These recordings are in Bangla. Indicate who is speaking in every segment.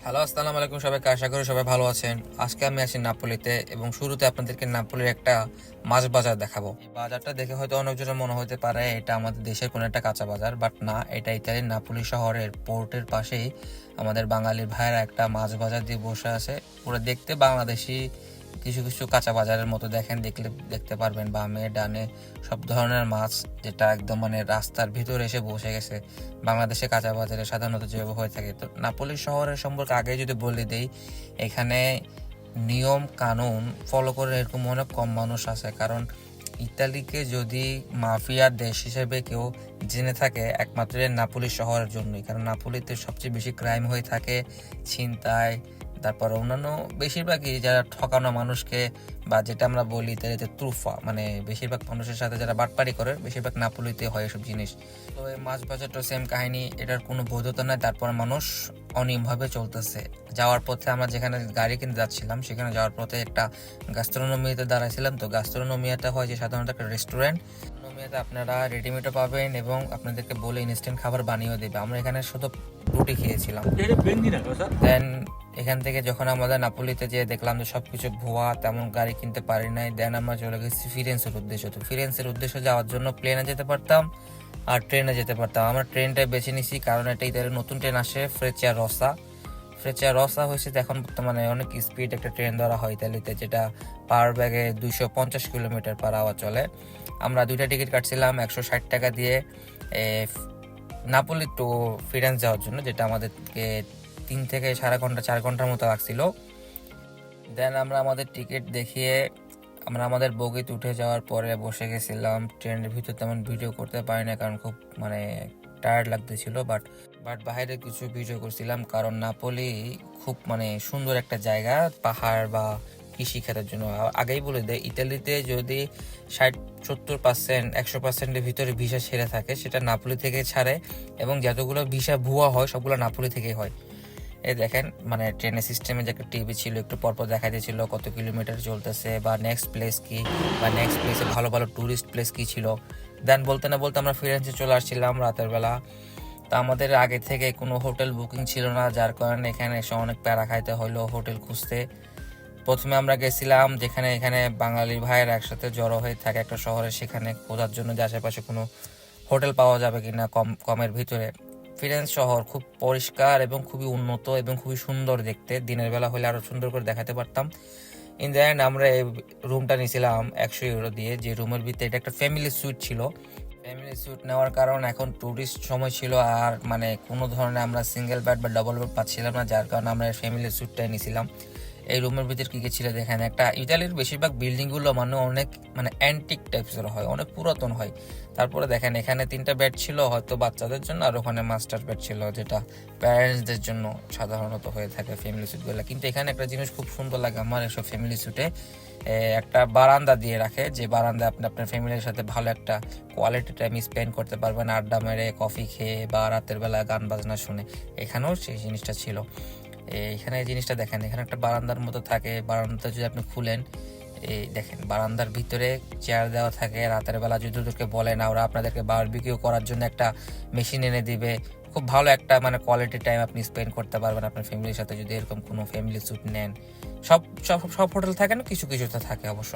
Speaker 1: হ্যালো, আসসালামু আলাইকুম সবাইকে। আশা করি সবাই ভালো আছেন। আজকে আমি আছি নাপোলিতে এবং শুরুতে আপনাদেরকে নাপোলির একটা মাছ বাজার দেখাবো। এই বাজারটা দেখে হয়তো অনেকজনের মনে হতে পারে এটা আমাদের দেশের কোনো একটা কাঁচা বাজার, বাট না, এটা ইতালির নাপোলি শহরের পোর্টের পাশেই আমাদের বাঙালির ভাইয়েরা একটা মাছ বাজার দিয়ে বসে আছে। পুরো দেখতে বাংলাদেশি কিছু কিছু কাঁচা বাজারের মতো দেখলে দেখতে পারবেন বামে ডানে সব ধরনের মাছ, যেটা একদম মানে রাস্তার ভিতরে এসে বসে গেছে। বাংলাদেশে কাঁচা বাজারে সাধারণত যেভাবে হয়ে থাকে। তো নাপোলি শহরের সম্পর্কে আগে যদি বলে দেই, এখানে নিয়ম কানুন ফলো করে এরকম অনেক কম মানুষ আছে। কারণ ইতালিকে যদি মাফিয়ার দেশ হিসেবে কেউ জেনে থাকে, একমাত্র নাপোলি শহরের জন্যই। কারণ নাপোলিতে সবচেয়ে বেশি ক্রাইম হয়ে থাকে, ছিনতাই, তারপর অন্যান্য বেশিরভাগই যারা ঠকানো মানুষকে, বা যেটা আমরা বলি ইতালিতে ট্রুফা, মানে বেশিরভাগ মানুষের সাথে যারা বাটপারি করে, বেশিরভাগ নাপোলিতে হয় এসব জিনিস। তো এই মাছ বাজারটা সেম কাহিনী, এটার কোনো বৈধতা নাই, তারপর মানুষ অনিয়মভাবে চলতেছে। যাওয়ার পথে আমরা যেখানে গাড়ি কিনতে যাচ্ছিলাম, সেখানে যাওয়ার পথে একটা গাস্ট্রোনমিতে দাঁড়াইছিলাম। তো গাস্ট্রোনমিয়াটা হয় যে সাধারণত একটা রেস্টুরেন্ট। গাস্ট্রোনমিয়াতে আপনারা রেডিমেডও পাবেন এবং আপনাদেরকে বলে ইনস্ট্যান্ট খাবার বানিয়েও দেবে। আমরা এখানে শুধু রুটি খেয়েছিলাম। দেন এখান থেকে যখন আমাদের নাপোলিতে যেয়ে দেখলাম যে সবকিছু ভুয়া, তেমন গাড়ি কিনতে পারি নাই। দেন আমরা চলে গেছি ফিরেন্সের উদ্দেশ্যে। তো ফিরেন্সের উদ্দেশ্যে যাওয়ার জন্য প্লেনে যেতে পারতাম আর ট্রেনে যেতে পারতাম। আমরা ট্রেনটাই বেছে নিছি, কারণ এটা ইতালির নতুন ট্রেন আসে, ফ্রেচিয়া রসা হয়েছে। এখন বর্তমানে অনেক স্পিড একটা ট্রেন ধরা হয় ইতালিতে, যেটা পার ব্যাগে 250 কিলোমিটার/আওয়ার চলে। আমরা দুইটা টিকিট কাটছিলাম 160 টাকা দিয়ে নাপোলি টু ফিরেন্স যাওয়ার জন্য, যেটা আমাদেরকে 3 থেকে 4.5 ঘন্টার মতো লাগছিল। দেন আমরা আমাদের টিকিট দেখিয়ে আমরা আমাদের বগিতে উঠে যাওয়ার পরে বসে গেছিলাম। ট্রেনের ভিতর তেমন ভিডিও করতে পারি না, কারণ খুব মানে টায়ার্ড লাগতেছিল। বাট বাইরে কিছু ভিডিও করছিলাম, কারণ নাপোলি খুব মানে সুন্দর একটা জায়গা পাহাড় বা কৃষিখাতের জন্য। আগেই বলে দেয়, ইতালিতে যদি 60-70%, 100%-এর ভিতরে ভিসা ছেড়ে থাকে, সেটা নাপোলি থেকে ছাড়ে, এবং যতগুলো ভিসা ভুয়া হয় সবগুলো নাপোলি থেকেই হয়। এই দেখেন, মানে ট্রেনের সিস্টেমে যে একটা টিভি ছিল, একটু পরপর দেখা দিয়েছিল কত কিলোমিটার চলতেছে, বা নেক্সট প্লেস কি, বা নেক্সট প্লেসে ভালো ভালো ট্যুরিস্ট প্লেস কি ছিল। দেন বলতে না বলতে আমরা ফিরেন্সে চলে আসছিলাম রাতের বেলা। তা আমাদের আগে থেকে কোনো হোটেল বুকিং ছিল না, যার কারণে এখানে এসে অনেক প্যারা খাইতে হলো হোটেল খুঁজতে। প্রথমে আমরা গেছিলাম এখানে বাঙালি ভাইয়ের একসাথে জড়ো হয়ে থাকে একটা শহরে, সেখানে খোঁজার জন্য যে আশেপাশে কোনো হোটেল পাওয়া যাবে কিনা কমের ভিতরে। ফিরেন্স শহর খুব পরিষ্কার এবং খুবই উন্নত এবং খুবই সুন্দর দেখতে। দিনের বেলা হলে আরো সুন্দর করে দেখাতে পারতাম। ইন দ্য এন্ড আমরা এই রুমটা নিয়েছিলাম 100 ইউরো দিয়ে, যে রুমের ভিতরে এটা একটা ফ্যামিলি সুইট ছিল। ফ্যামিলি সুইট নেওয়ার কারণ এখন টুরিস্ট সময় ছিল, আর মানে কোনো ধরনের আমরা সিঙ্গেল বেড বা ডাবল বেড পাচ্ছিলাম না, যার কারণে আমরা ফ্যামিলি সুইটটাই নিয়েছিলাম। এই রুমের ভিতরে কি কি ছিল দেখেন। একটা ইতালির বেশিরভাগ বিল্ডিং গুলো মানে অনেক মানে অ্যান্টিক টাইপসের হয়, অনেক পুরাতন হয়। তারপরে দেখেন এখানে 3টা বেড ছিল হয়তো বাচ্চাদের জন্য, আর ওখানে মাস্টার বেড ছিল, যেটা প্যারেন্টসদের জন্য সাধারণত হয়ে থাকে ফ্যামিলি সুটগুলো। কিন্তু এখানে একটা জিনিস খুব সুন্দর লাগে আমার এসব ফ্যামিলি সুটে, একটা বারান্দা দিয়ে রাখে, যে বারান্দায় আপনি আপনার ফ্যামিলির সাথে ভালো একটা কোয়ালিটি টাইম স্পেন্ড করতে পারবেন, আড্ডা মেরে কফি খেয়ে বা রাতের বেলা গান বাজনা শুনে। এখানেও সেই জিনিসটা ছিল। এখানে এই জিনিসটা দেখেন, এখানে একটা বারান্দার মতো থাকে। বারান্দাটা যদি আপনি খুলেন, এই দেখেন বারান্দার ভিতরে চেয়ার দেওয়া থাকে। রাতের বেলা যদি ওদেরকে বলেন, ওরা আপনাদেরকে বারবিকিউ করার জন্য একটা মেশিন এনে দিবে। খুব ভালো একটা মানে কোয়ালিটি টাইম আপনি স্পেন্ড করতে পারবেন আপনার ফ্যামিলির সাথে, যদি এরকম কোনো ফ্যামিলি স্যুট নেন। সব সব সব হোটেল থাকে না, কিছু কিছুতে থাকে অবশ্য।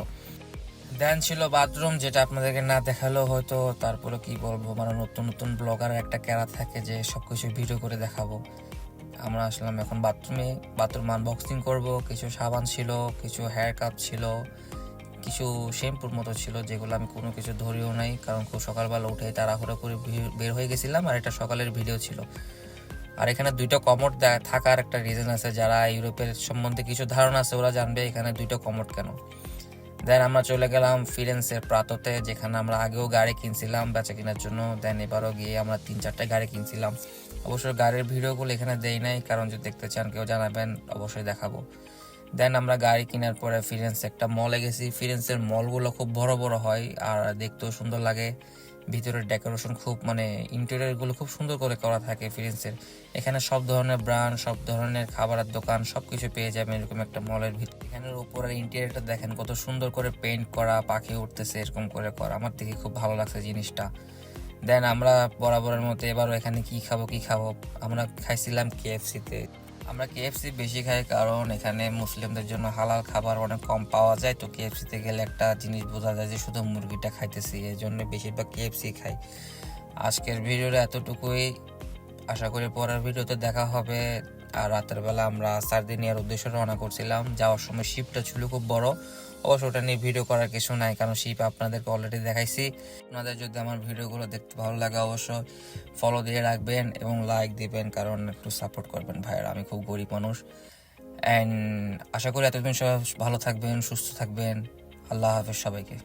Speaker 1: দেন ছিল বাথরুম, যেটা আপনাদেরকে না দেখালেও হয়তো। তারপরে কি বলবো, মানে নতুন নতুন ব্লগার একটা ক্যারা থাকে যে সবকিছু ভিডিও করে দেখাবো। আমরা আসলাম এখন বাথরুমে, বাথরুম আনবক্সিং করব। কিছু সাবান ছিল, কিছু হেয়ার কাপ ছিল, কিছু শ্যাম্পুর মতো ছিল, যেগুলো আমি কোনো কিছু ধরিও নাই, কারণ খুব সকালবেলা উঠে তাড়াহুড়ো করে বের হয়ে গেছিলাম, আর এটা সকালের ভিডিও ছিল। আর এখানে 2টা কমোড থাকার একটা রিজন আছে, যারা ইউরোপের সম্বন্ধে কিছু ধারণা আছে ওরা জানবে এখানে 2টা কমোড কেন। দেন আমরা চলে গেলাম ফিরেন্সের প্রাততে, যেখানে আমরা আগেও গাড়ি কিনছিলাম বেচা কেনার জন্য। দেন এবারও গিয়ে আমরা 3-4টা গাড়ি কিনছিলাম। অবশ্যই গাড়ির ভিডিওগুলো এখানে দেই নাই, কারণ যদি দেখতে চান কেউ জানাবেন, অবশ্যই দেখাবো। দেন আমরা গাড়ি কেনার পরে ফিরেন্সে একটা মলে গেছি। ফিরেন্সের মলগুলো খুব বড় বড় হয় আর দেখতেও সুন্দর লাগে। ভিতরের ডেকোরেশন খুব মানে ইন্টেরিয়রগুলো খুব সুন্দর করে করা থাকে ফিরেন্সের। এখানে সব ধরনের ব্র্যান্ড, সব ধরনের খাবারের দোকান, সবকিছু পেয়ে যাবেন এরকম একটা মলের ভিতরে। এখানের উপরের ইন্টেরিয়রটা দেখেন কত সুন্দর করে পেইন্ট করা, পাখি উঠতেছে এরকম করে করা। আমার দেখে খুব ভালো লাগছে জিনিসটা। দেন আমরা বরাবরের মতো এবারও এখানে কি খাবো আমরা খাইছিলাম KFC-তে। আমরা কেএফসি বেশি খাই কারণ এখানে মুসলিমদের জন্য হালাল খাবার অনেক কম পাওয়া যায়, তো কেএফসিতে গেলে একটা জিনিস বোঝা যায় যে শুধু মুরগিটা খাইতেছি, এই জন্য বেশিরভাগ কেএফসি খাই। আজকের ভিডিওটা এতটুকুই, আশা করি পরের ভিডিওতে দেখা হবে। আর রাতের বেলা আমরা সার্দিনিয়ার উদ্দেশ্যে রওনা করছিলাম, যাওয়ার সময় শিপটা ছিল খুব বড়, অবশ্য ওটা নিয়ে ভিডিও করার কিছু নাই কারণ শিপ আপনাদেরকে অলরেডি দেখাইছি। আপনাদের যদি আমার ভিডিওগুলো দেখতে ভালো লাগে অবশ্যই ফলো দিয়ে রাখবেন এবং লাইক দিবেন, কারণ একটু সাপোর্ট করবেন ভাইয়েরা, আমি খুব গরিব মানুষ। অ্যান্ড আশা করি এতদিন সবাই ভালো থাকবেন, সুস্থ থাকবেন। আল্লাহ হাফেজ সবাইকে।